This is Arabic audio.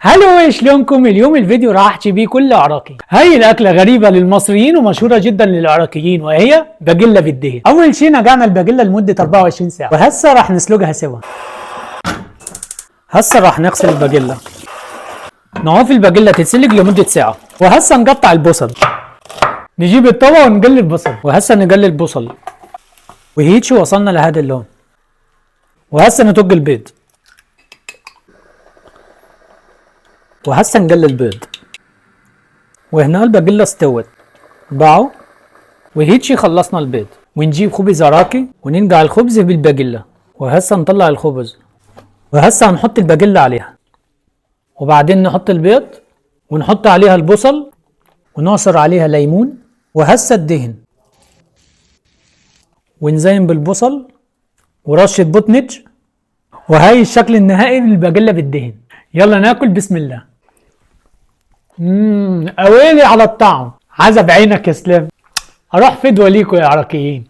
هلو، شلونكم؟ اليوم الفيديو راح احكي بيه كله عراقي. هاي الاكله غريبه للمصريين ومشهوره جدا للعراقيين، وهي باقيلا بالدهن. اول شيء نقعنا الباقيلا لمده 24 ساعه، وهسه راح نسلقها سوا. هسه راح نغسل الباقيلا، نعوف الباقيلا تتسلق لمده ساعه. وهسه نقطع البصل، نجيب الطبق ونقلي البصل. وهسه نقلي البصل، وهيك وصلنا لهذا اللون. وهسه نطق البيض، وهسه نقلي البيض. وهنا الباقيلا استوت باعوا. وهيك خلصنا البيض. ونجيب خبز عراقي وننقع الخبز بالباقيلا. وهسه نطلع الخبز، وهسه نحط الباقيلا عليها، وبعدين نحط البيض ونحط عليها البصل ونعصر عليها ليمون. وهسه الدهن، ونزين بالبصل ورشة بطنج. وهاي الشكل النهائي للباقيلا بالدهن. يلا ناكل بسم الله. اويلي على الطعم، عزب عينك يا سلام. اروح فدوة ليكوا يا عراقيين.